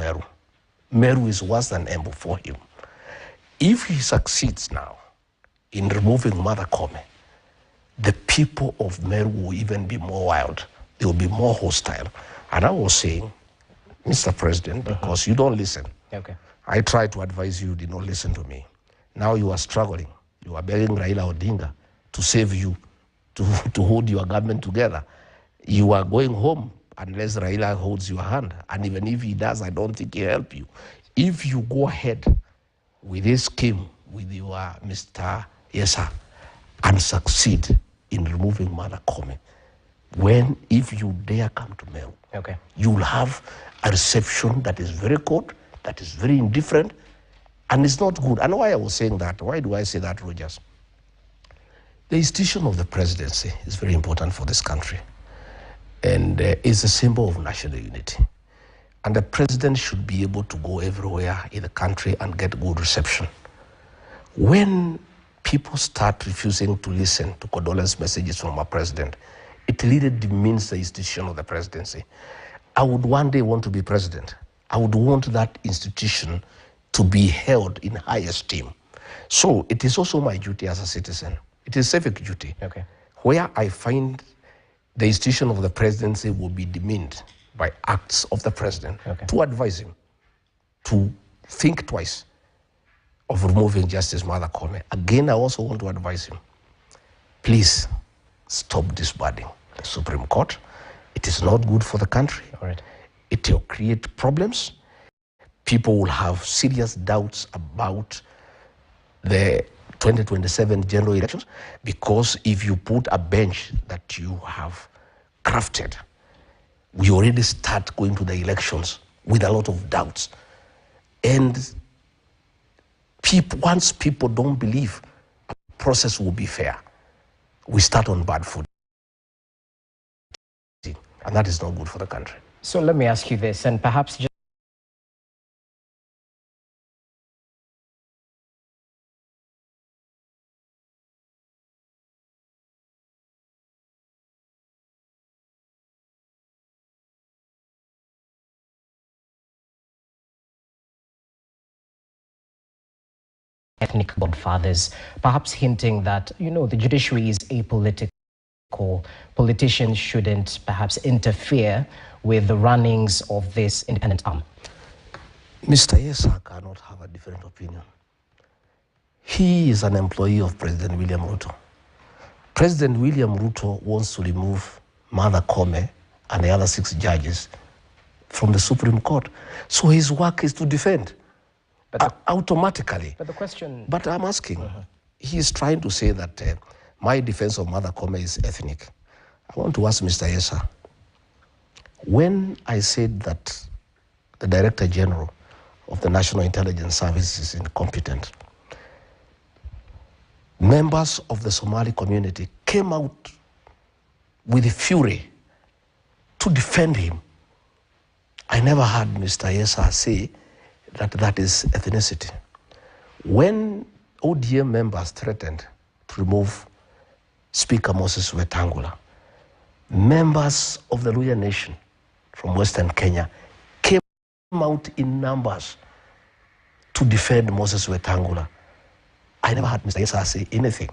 Meru. Meru is worse than Embu for him. If he succeeds now in removing Mother Kome, the people of Meru will even be more wild. They will be more hostile. And I was saying, Mr. President, because you don't listen. Okay. I tried to advise you, did not listen to me. Now you are struggling. You are begging Raila Odinga to save you, to hold your government together. You are going home unless Raila holds your hand. And even if he does, I don't think he'll help you. If you go ahead with this scheme with your Mr. Yesa and succeed in removing Mother Kome, if you dare come to Meru, okay, you will have a reception that is very cold, that is very indifferent, and it's not good. And why I was saying that, why do I say that, Rogers? The institution of the presidency is very important for this country, and is a symbol of national unity. And the president should be able to go everywhere in the country and get good reception. When people start refusing to listen to condolence messages from our president, it really demeans the institution of the presidency. I would one day want to be president. I would want that institution to be held in high esteem. So it is also my duty as a citizen. It is civic duty. Okay. Where I find the institution of the presidency will be demeaned by acts of the president, okay, to advise him to think twice of removing Justice Mother Kome. Again, I also want to advise him, please stop disbanding the Supreme Court. It is not good for the country. All right. It will create problems. People will have serious doubts about the 2027 general elections, because if you put a bench that you have crafted, we already start going to the elections with a lot of doubts. And once people don't believe a process will be fair, we start on bad foot. And that is not good for the country. So let me ask you this, and perhaps just ethnic godfathers, perhaps hinting that, the judiciary is apolitical. Politicians shouldn't perhaps interfere with the runnings of this independent arm. Mr. Yesa cannot have a different opinion. He is an employee of President William Ruto. President William Ruto wants to remove Mother Kome and the other 6 judges from the Supreme Court. So his work is to defend. But automatically. But the question... But I'm asking, he's trying to say that my defense of Mother Kome is ethnic. I want to ask Mr. Yesa, when I said that the Director General of the National Intelligence Service is incompetent, members of the Somali community came out with fury to defend him. I never heard Mr. Yesa say that is ethnicity. When ODM members threatened to remove Speaker Moses Wetangula, members of the Luhya Nation from Western Kenya came out in numbers to defend Moses Wetangula. I never heard Mr. Yesa say anything.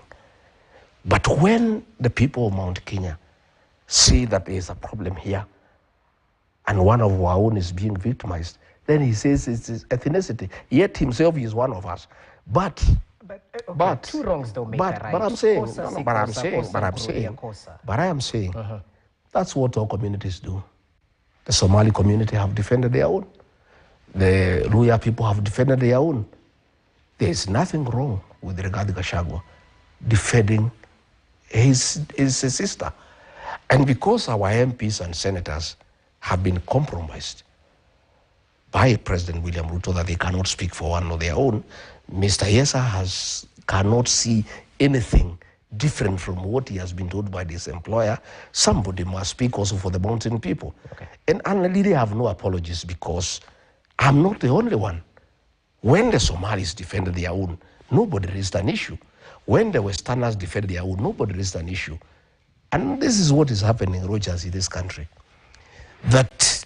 But when the people of Mount Kenya see that there is a problem here and one of our own is being victimized, then he says it's ethnicity. Yet himself he is one of us. But two wrongs don't make a right. But I am saying, that's what all communities do. The Somali community have defended their own. The Luhya people have defended their own. There is nothing wrong with Rigathi Gachagua defending his sister. And because our MPs and senators have been compromised by President William Ruto that they cannot speak for one of their own, Mr. Yesa cannot see anything different from what he has been told by this employer. Somebody must speak also for the mountain people. Okay. And I really have no apologies, because I'm not the only one. When the Somalis defended their own, nobody raised an issue. When the Westerners defended their own, nobody raised an issue. And this is what is happening, Rogers, in this country. That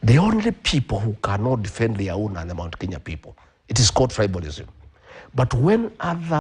The only people who cannot defend their own are the Mount Kenya people. It is called tribalism. But when other